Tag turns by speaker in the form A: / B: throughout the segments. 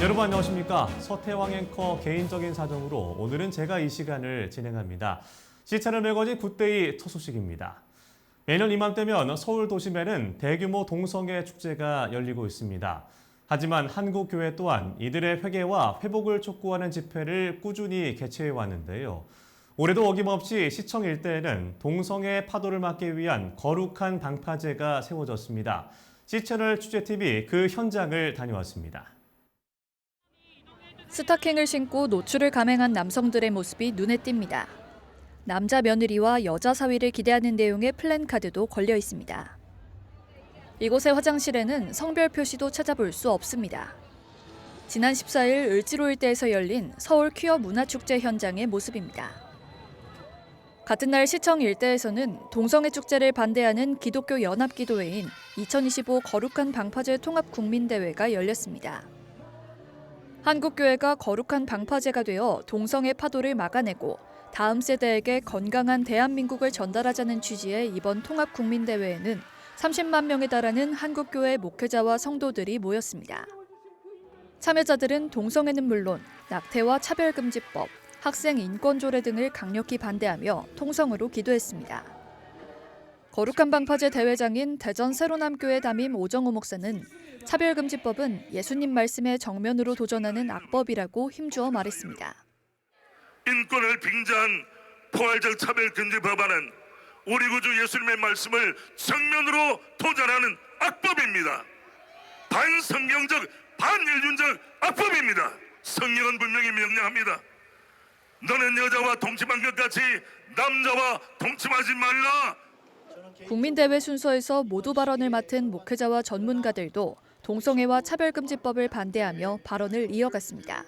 A: 여러분 안녕하십니까? 서태왕 앵커 개인적인 사정으로 오늘은 제가 이 시간을 진행합니다. 시차를 매거진 굿데이 첫 소식입니다. 매년 이맘때면 서울 도심에는 대규모 동성애 축제가 열리고 있습니다. 하지만 한국교회 또한 이들의 회개와 회복을 촉구하는 집회를 꾸준히 개최해 왔는데요. 올해도 어김없이 시청 일대에는 동성애 파도를 막기 위한 거룩한 방파제가 세워졌습니다. C채널 취재팀이 그 현장을 다녀왔습니다.
B: 스타킹을 신고 노출을 감행한 남성들의 모습이 눈에 띕니다. 남자 며느리와 여자 사위를 기대하는 내용의 플랜카드도 걸려 있습니다. 이곳의 화장실에는 성별 표시도 찾아볼 수 없습니다. 지난 14일 을지로 일대에서 열린 서울 퀴어 문화축제 현장의 모습입니다. 같은 날 시청 일대에서는 동성애 축제를 반대하는 기독교 연합기도회인 2025 거룩한 방파제 통합국민대회가 열렸습니다. 한국교회가 거룩한 방파제가 되어 동성애 파도를 막아내고 다음 세대에게 건강한 대한민국을 전달하자는 취지의 이번 통합국민대회에는 30만 명에 달하는 한국교회 목회자와 성도들이 모였습니다. 참여자들은 동성애는 물론 낙태와 차별금지법, 학생 인권조례 등을 강력히 반대하며 통성으로 기도했습니다. 거룩한 방파제 대회장인 대전 세로남교회 담임 오정호 목사는 차별금지법은 예수님 말씀에 정면으로 도전하는 악법이라고 힘주어 말했습니다.
C: 인권을 빙자한 포괄적 차별금지 법안은 우리 구주 예수님의 말씀을 정면으로 도전하는 악법입니다. 반성경적, 반인륜적 악법입니다. 성경은 분명히 명령합니다. 너는 여자와 동침한 것 같이 남자와 동침하지 말라.
B: 국민대회 순서에서 모두 발언을 맡은 목회자와 전문가들도 동성애와 차별금지법을 반대하며 발언을 이어갔습니다.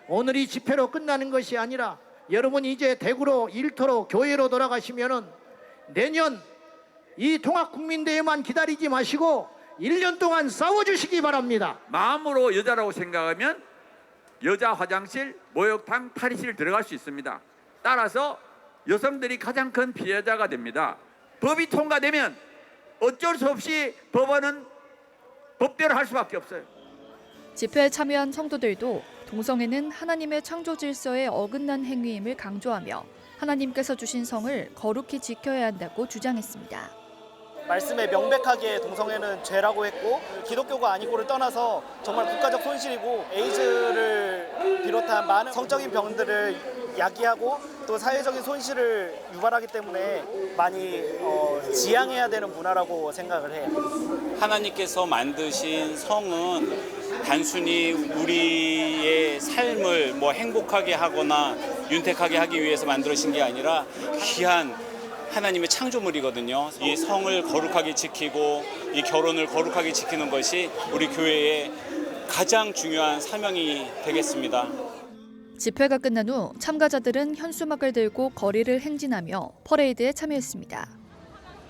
D: 오늘이 집회로 끝나는 것이 아니라 여러분이 이제 대구로 일터로 교회로 돌아가시면은 내년 이 통합국민대회만 기다리지 마시고 1년 동안 싸워주시기 바랍니다.
E: 마음으로 여자라고 생각하면 여자 화장실, 목욕탕, 탈의실 들어갈 수 있습니다. 따라서 여성들이 가장 큰 피해자가 됩니다. 법이 통과되면 어쩔 수 없이 법원은 법대로 할 수밖에 없어요.
B: 집회에 참여한 성도들도 동성애는 하나님의 창조 질서에 어긋난 행위임을 강조하며 하나님께서 주신 성을 거룩히 지켜야 한다고 주장했습니다.
F: 말씀에 명백하게 동성애는 죄라고 했고 기독교가 아니고를 떠나서 정말 국가적 손실이고 에이즈를 비롯한 많은 성적인 병들을 야기하고 또 사회적인 손실을 유발하기 때문에 많이 지양해야 되는 문화라고 생각을 해요.
G: 하나님께서 만드신 성은 단순히 우리의 삶을 행복하게 하거나 윤택하게 하기 위해서 만들어진 게 아니라 귀한 하나님의 창조물이거든요. 이 성을 거룩하게 지키고 이 결혼을 거룩하게 지키는 것이 우리 교회의 가장 중요한 사명이 되겠습니다.
B: 집회가 끝난 후 참가자들은 현수막을 들고 거리를 행진하며 퍼레이드에 참여했습니다.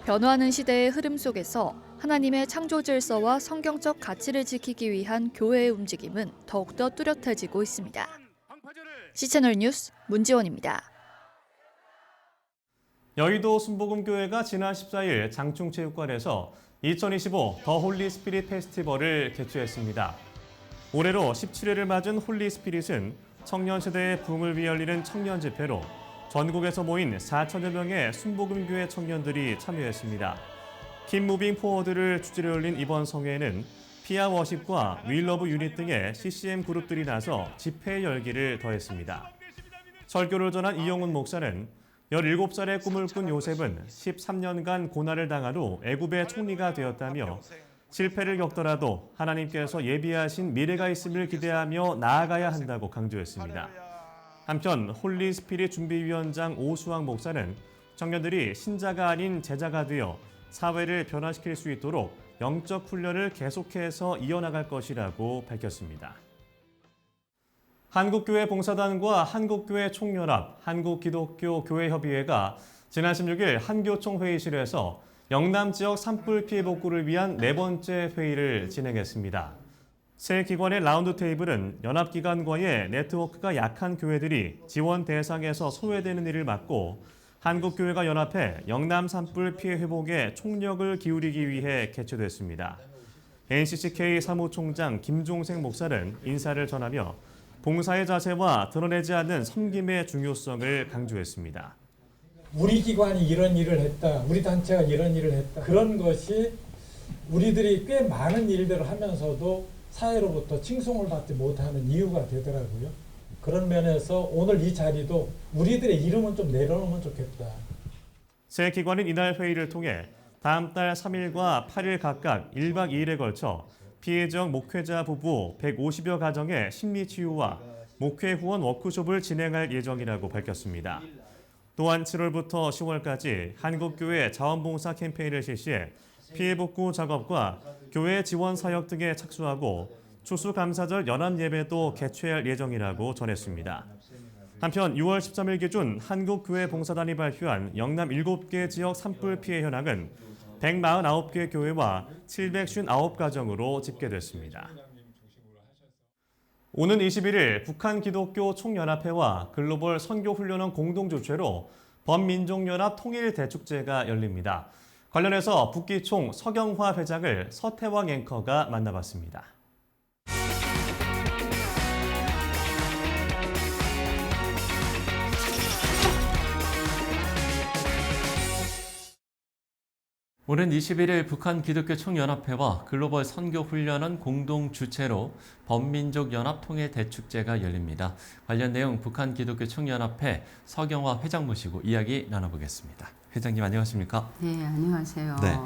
B: 변화하는 시대의 흐름 속에서 하나님의 창조 질서와 성경적 가치를 지키기 위한 교회의 움직임은 더욱더 뚜렷해지고 있습니다. C채널 뉴스 문지원입니다.
A: 여의도 순복음교회가 지난 14일 장충체육관에서 2025 더 홀리 스피릿 페스티벌을 개최했습니다. 올해로 17회를 맞은 홀리 스피릿은 청년 세대의 부흥을 위해 열리는 청년 집회로 전국에서 모인 4천여 명의 순복음교회 청년들이 참여했습니다. 킴 무빙 포워드를 주제로 열린 이번 성회에는 피아 워십과 윌러브 유닛 등의 CCM 그룹들이 나서 집회 열기를 더했습니다. 설교를 전한 이용훈 목사는 17살의 꿈을 꾼 요셉은 13년간 고난을 당한 후 애굽의 총리가 되었다며 실패를 겪더라도 하나님께서 예비하신 미래가 있음을 기대하며 나아가야 한다고 강조했습니다. 한편 홀리 스피릿 준비위원장 오수왕 목사는 청년들이 신자가 아닌 제자가 되어 사회를 변화시킬 수 있도록 영적 훈련을 계속해서 이어나갈 것이라고 밝혔습니다. 한국교회 봉사단과 한국교회 총연합, 한국기독교교회협의회가 지난 16일 한교총 회의실에서 영남 지역 산불 피해 복구를 위한 4번째 회의를 진행했습니다. 새 기관의 라운드 테이블은 연합기관과의 네트워크가 약한 교회들이 지원 대상에서 소외되는 일을 막고 한국교회가 연합해 영남 산불 피해 회복에 총력을 기울이기 위해 개최됐습니다. NCCK 사무총장 김종생 목사는 인사를 전하며 봉사의 자세와 드러내지 않는 섬김의 중요성을 강조했습니다.
H: 우리 기관이 이런 일을 했다, 우리 단체가 이런 일을 했다, 그런 것이 우리들이 꽤 많은 일들을 하면서도 사회로부터 칭송을 받지 못하는 이유가 되더라고요. 그런 면에서 오늘 이 자리도 우리들의 이름은 좀 내려놓으면 좋겠다.
A: 새 기관은 이날 회의를 통해 다음 달 3일과 8일 각각 1박 2일에 걸쳐 피해 지역 목회자 부부 150여 가정의 심리치유와 목회 후원 워크숍을 진행할 예정이라고 밝혔습니다. 또한 7월부터 10월까지 한국교회 자원봉사 캠페인을 실시해 피해 복구 작업과 교회 지원 사역 등에 착수하고 추수감사절 연합예배도 개최할 예정이라고 전했습니다. 한편 6월 13일 기준 한국교회 봉사단이 발표한 영남 7개 지역 산불 피해 현황은 149개 교회와 759가정으로 집계됐습니다. 오는 21일 북한 기독교 총연합회와 글로벌 선교훈련원 공동주최로 범민족연합 통일대축제가 열립니다. 관련해서 북기총 서경화 회장을 서태왕 앵커가 만나봤습니다.
I: 오는 21일 북한 기독교 총연합회와 글로벌 선교훈련원 공동 주최로 범민족 연합 통일 대축제가 열립니다. 관련 내용 북한 기독교 총연합회 서경화 회장 모시고 이야기 나눠보겠습니다. 회장님 안녕하십니까?
J: 네, 안녕하세요.
I: 네,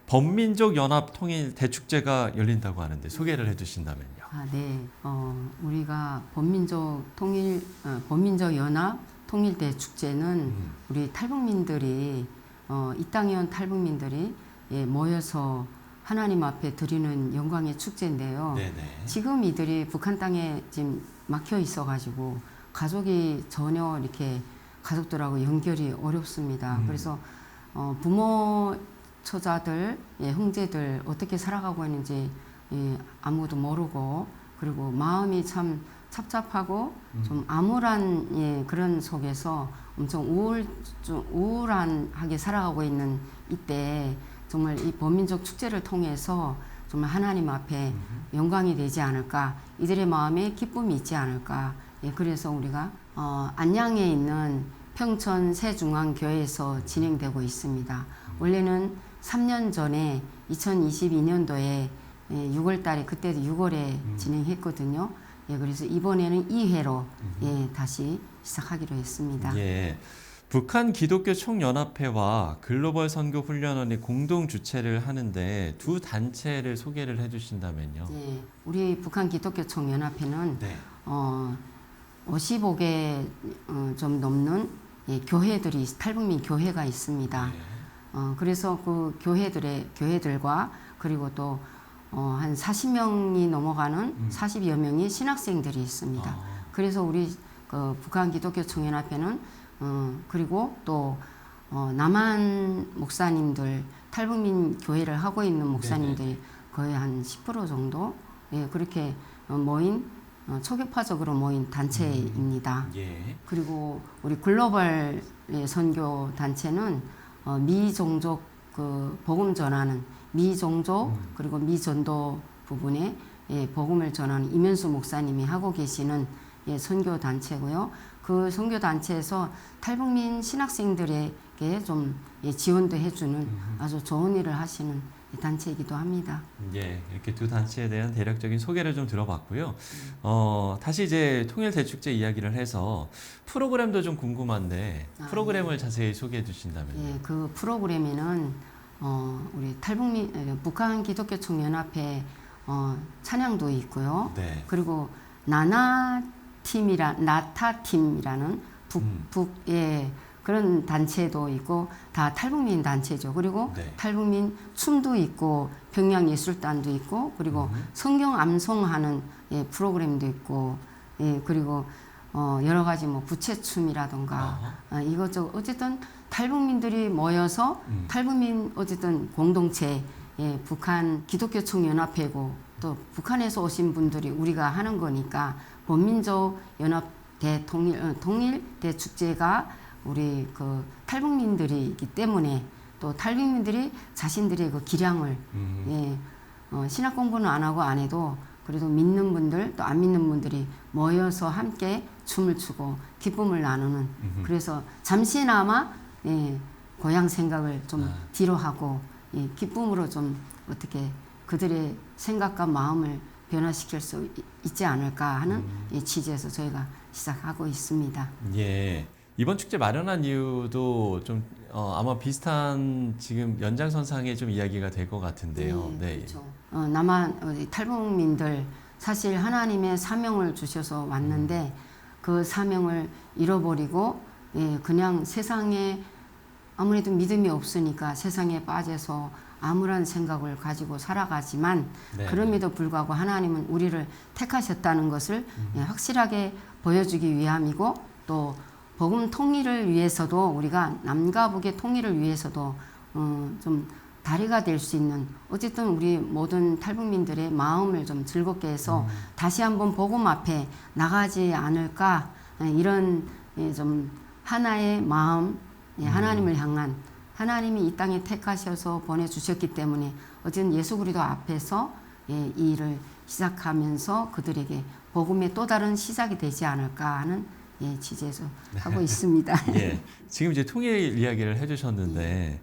I: 범민족 연합 통일 대축제가 열린다고 하는데 소개를 해주신다면요.
J: 네, 우리가 범민족 연합 통일 대축제는 우리 탈북민들이 이 땅에 온 탈북민들이 모여서 하나님 앞에 드리는 영광의 축제인데요.
I: 네네.
J: 지금 이들이 북한 땅에 지금 막혀 있어가지고 가족이 전혀 이렇게 가족들하고 연결이 어렵습니다. 그래서 부모 처자들, 형제들 어떻게 살아가고 있는지 아무것도 모르고 그리고 마음이 참 찹찹하고 좀 암울한 그런 속에서 엄청 우울하게 살아가고 있는 이때 정말 이 범민족 축제를 통해서 정말 하나님 앞에 영광이 되지 않을까, 이들의 마음에 기쁨이 있지 않을까. 그래서 우리가 안양에 있는 평촌 새중앙교회에서 진행되고 있습니다. 원래는 3년 전에 2022년도에 6월 달에 그때도 6월에 진행했거든요. 그래서 이번에는 2회로 다시 시작하기로 했습니다.
I: 예, 북한 기독교 총연합회와 글로벌 선교훈련원이 공동 주최를 하는데 두 단체를 소개를 해주신다면요.
J: 네, 우리 북한 기독교 총연합회는
I: 네.
J: 55개 좀 넘는 교회들이 탈북민 교회가 있습니다. 그래서 그 교회들과 그리고 또 한 40명이 넘어가는 40여 명의 신학생들이 있습니다. 그래서 우리 북한 기독교 총연합회는 그리고 또 남한 목사님들, 탈북민 교회를 하고 있는 목사님들이 거의 한 10% 정도 그렇게 모인 초교파적으로 모인 단체입니다. 그리고 우리 글로벌 선교 단체는 미종족 복음 전하는 미종족 그리고 미전도 부분에 복음을 전하는 이면수 목사님이 하고 계시는 선교 단체고요. 그 선교 단체에서 탈북민 신학생들에게 좀 지원도 해주는 아주 좋은 일을 하시는 단체이기도 합니다.
I: 예, 이렇게 두 단체에 대한 대략적인 소개를 좀 들어봤고요. 다시 이제 통일 대축제 이야기를 해서 프로그램도 좀 궁금한데 프로그램을 자세히 소개해 주신다면요.
J: 예, 그 프로그램에는 우리 북한 기독교 총연합회 찬양도 있고요.
I: 네.
J: 그리고 나타팀이라는 북의 그런 단체도 있고 다 탈북민 단체죠. 그리고 탈북민 춤도 있고 평양예술단도 있고 그리고 성경 암송하는 프로그램도 있고 그리고 여러 가지 뭐 부채춤이라던가 이것저것 어쨌든 탈북민들이 모여서 탈북민 어쨌든 공동체 북한 기독교 총연합회고 또 북한에서 오신 분들이 우리가 하는 거니까 범민족 연합 통일 대축제가 우리 그 탈북민들이기 때문에 또 탈북민들이 자신들의 그 기량을 신학 공부는 안 하고 안 해도 그래도 믿는 분들 또 안 믿는 분들이 모여서 함께 춤을 추고 기쁨을 나누는 그래서 잠시나마 고향 생각을 좀 뒤로 하고 기쁨으로 좀 어떻게 그들의 생각과 마음을 변화시킬 수 있지 않을까 하는 취지에서 저희가 시작하고 있습니다.
I: 예. 이번 축제 마련한 이유도 좀 아마 비슷한 지금 연장선상에 좀 이야기가 될 것 같은데요. 네.
J: 그렇죠. 남한 탈북민들 사실 하나님의 사명을 주셔서 왔는데 그 사명을 잃어버리고 그냥 세상에 아무래도 믿음이 없으니까 세상에 빠져서 아무런 생각을 가지고 살아가지만 그럼에도 불구하고 하나님은 우리를 택하셨다는 것을 확실하게 보여주기 위함이고 또 복음 통일을 위해서도 우리가 남과 북의 통일을 위해서도 좀 다리가 될 수 있는 어쨌든 우리 모든 탈북민들의 마음을 좀 즐겁게 해서 다시 한번 복음 앞에 나가지 않을까 이런 좀 하나의 마음 하나님을 향한 하나님이 이 땅에 택하셔서 보내주셨기 때문에 어쨌든 예수 그리스도 앞에서 이 일을 시작하면서 그들에게 복음의 또 다른 시작이 되지 않을까 하는 취지에서 하고 있습니다.
I: 예. 지금 이제 통일 이야기를 해주셨는데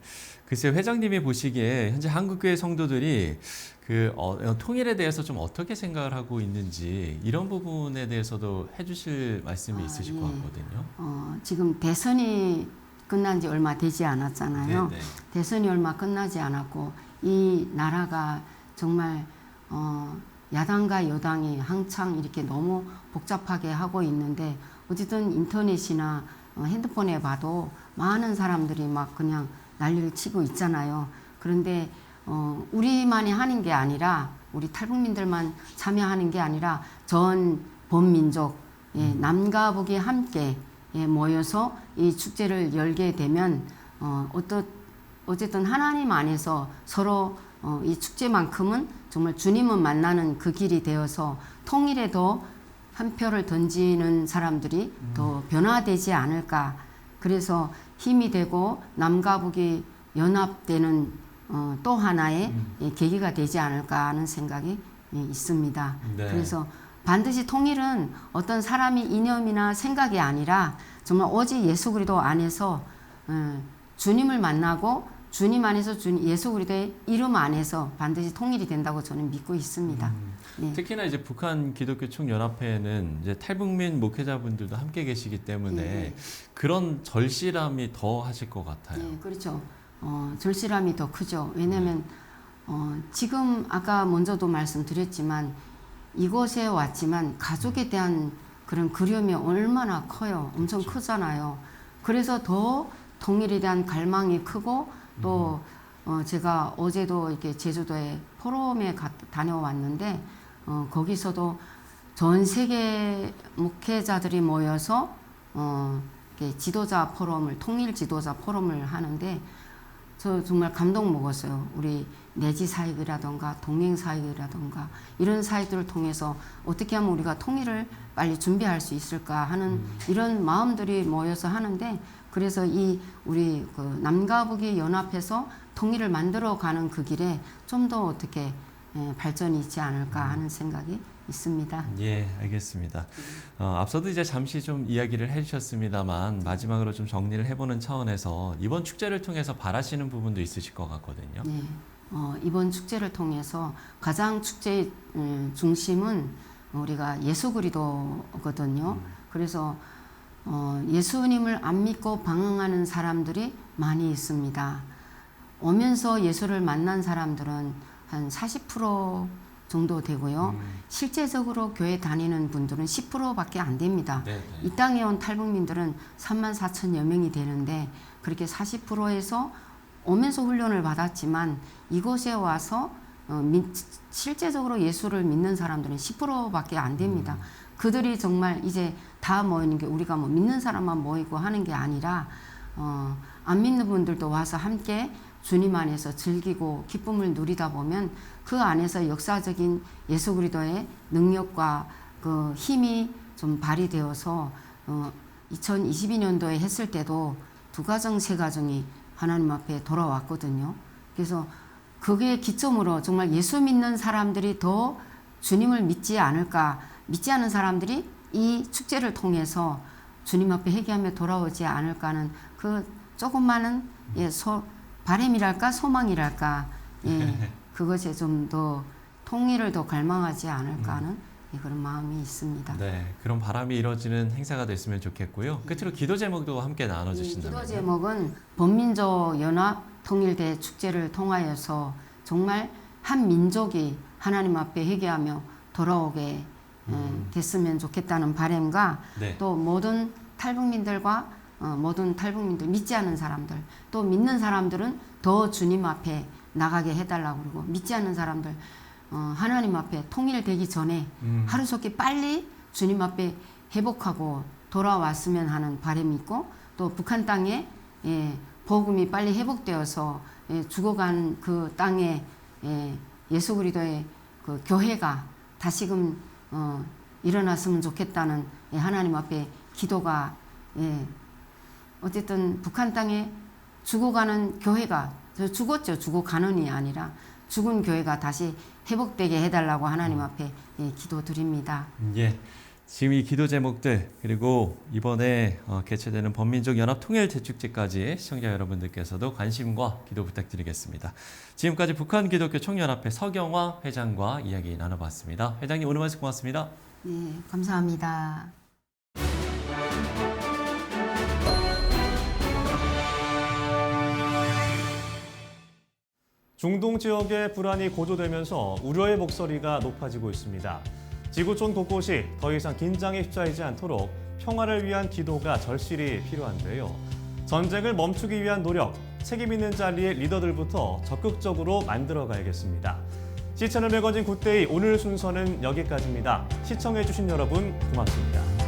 I: 글쎄 회장님이 보시기에 현재 한국교회 성도들이 그 통일에 대해서 좀 어떻게 생각을 하고 있는지 이런 부분에 대해서도 해주실 말씀이 있으실 것 같거든요.
J: 지금 대선이 끝난 지 얼마 되지 않았잖아요.
I: 네네.
J: 대선이 얼마 끝나지 않았고 이 나라가 정말 야당과 여당이 한창 이렇게 너무 복잡하게 하고 있는데 어쨌든 인터넷이나 핸드폰에 봐도 많은 사람들이 막 그냥 난리를 치고 있잖아요. 그런데 우리만이 하는 게 아니라 우리 탈북민들만 참여하는 게 아니라 전 범민족 남과 북이 함께 모여서 이 축제를 열게 되면 어쨌든 하나님 안에서 서로 이 축제만큼은 정말 주님을 만나는 그 길이 되어서 통일에 더 한 표를 던지는 사람들이 더 변화되지 않을까. 그래서 힘이 되고 남과 북이 연합되는 또 하나의 계기가 되지 않을까 하는 생각이 있습니다.
I: 네.
J: 그래서 반드시 통일은 어떤 사람의 이념이나 생각이 아니라 정말 오직 예수 그리스도 안에서 주님을 만나고 주님 안에서 예수 그리스도의 이름 안에서 반드시 통일이 된다고 저는 믿고 있습니다.
I: 특히나 이제 북한 기독교 총연합회에는 이제 탈북민 목회자분들도 함께 계시기 때문에 그런 절실함이 더 하실 것 같아요.
J: 네, 그렇죠. 절실함이 더 크죠. 왜냐하면 지금 아까 먼저도 말씀드렸지만 이곳에 왔지만 가족에 대한 그런 그리움이 얼마나 커요. 엄청
I: 그렇죠.
J: 크잖아요. 그래서 더 통일에 대한 갈망이 크고 또 제가 어제도 이렇게 제주도에 포럼에 다녀왔는데 거기서도 전 세계 목회자들이 모여서 이렇게 지도자 포럼을 통일 지도자 포럼을 하는데 저 정말 감동 먹었어요. 우리 내지 사역이라던가 동행 사역이라던가 이런 사역들을 통해서 어떻게 하면 우리가 통일을 빨리 준비할 수 있을까 하는 이런 마음들이 모여서 하는데 그래서 이 우리 그 남과 북이 연합해서 통일을 만들어가는 그 길에 좀 더 어떻게 발전이 있지 않을까 하는 생각이 있습니다.
I: 예, 알겠습니다. 앞서도 이제 잠시 좀 이야기를 해주셨습니다만 마지막으로 좀 정리를 해보는 차원에서 이번 축제를 통해서 바라시는 부분도 있으실 것 같거든요.
J: 네, 이번 축제를 통해서 가장 축제의 중심은 우리가 예수 그리스도거든요. 그래서 예수님을 안 믿고 방황하는 사람들이 많이 있습니다. 오면서 예수를 만난 사람들은 한 40% 정도 되고요. 실제적으로 교회 다니는 분들은 10%밖에 안 됩니다. 이 땅에 온 탈북민들은 34,000여 명이 되는데 그렇게 40%에서 오면서 훈련을 받았지만 이곳에 와서 실제적으로 예수를 믿는 사람들은 10%밖에 안 됩니다. 그들이 정말 이제 다 모이는 게 우리가 뭐 믿는 사람만 모이고 하는 게 아니라 안 믿는 분들도 와서 함께 주님 안에서 즐기고 기쁨을 누리다 보면 그 안에서 역사적인 예수 그리스도의 능력과 그 힘이 좀 발휘되어서 2022년도에 했을 때도 2가정, 3가정이 하나님 앞에 돌아왔거든요. 그래서 그게 기점으로 정말 예수 믿는 사람들이 더 주님을 믿지 않을까, 믿지 않은 사람들이 이 축제를 통해서 주님 앞에 회개하며 돌아오지 않을까는 그 조금만은 바람이랄까 소망이랄까 그것에 좀 더 통일을 더 갈망하지 않을까 하는 그런 마음이 있습니다.
I: 네, 그런 바람이 이루어지는 행사가 됐으면 좋겠고요. 끝으로 기도 제목도 함께 나눠주신다면.
J: 기도 제목은 범민족 연합 통일대 축제를 통하여서 정말 한 민족이 하나님 앞에 회개하며 돌아오게 됐으면 좋겠다는 바람과
I: 네.
J: 또 모든 탈북민들과 모든 탈북민들 믿지 않는 사람들 또 믿는 사람들은 더 주님 앞에 나가게 해달라고 그러고 믿지 않는 사람들 하나님 앞에 통일되기 전에 하루속히 빨리 주님 앞에 회복하고 돌아왔으면 하는 바람이 있고 또 북한 땅에 복음이 빨리 회복되어서 죽어간 그 땅에 예수 그리스도의 그 교회가 다시금 일어났으면 좋겠다는 하나님 앞에 기도가 어쨌든 북한 땅에 죽어가는 교회가 죽었죠. 죽어가는이 아니라 죽은 교회가 다시 회복되게 해달라고 하나님 앞에 기도드립니다.
I: 예. 지금 이 기도 제목들 그리고 이번에 개최되는 범민족 연합 통일 대축제까지 시청자 여러분들께서도 관심과 기도 부탁드리겠습니다. 지금까지 북한 기독교 총연합회 서경화 회장과 이야기 나눠봤습니다. 회장님 오늘 말씀 고맙습니다.
J: 네, 감사합니다.
A: 중동 지역의 불안이 고조되면서 우려의 목소리가 높아지고 있습니다. 지구촌 곳곳이 더 이상 긴장에 휩싸이지 않도록 평화를 위한 기도가 절실히 필요한데요. 전쟁을 멈추기 위한 노력, 책임 있는 자리의 리더들부터 적극적으로 만들어가야겠습니다. 시채널 매거진 굿데이 오늘 순서는 여기까지입니다. 시청해주신 여러분 고맙습니다.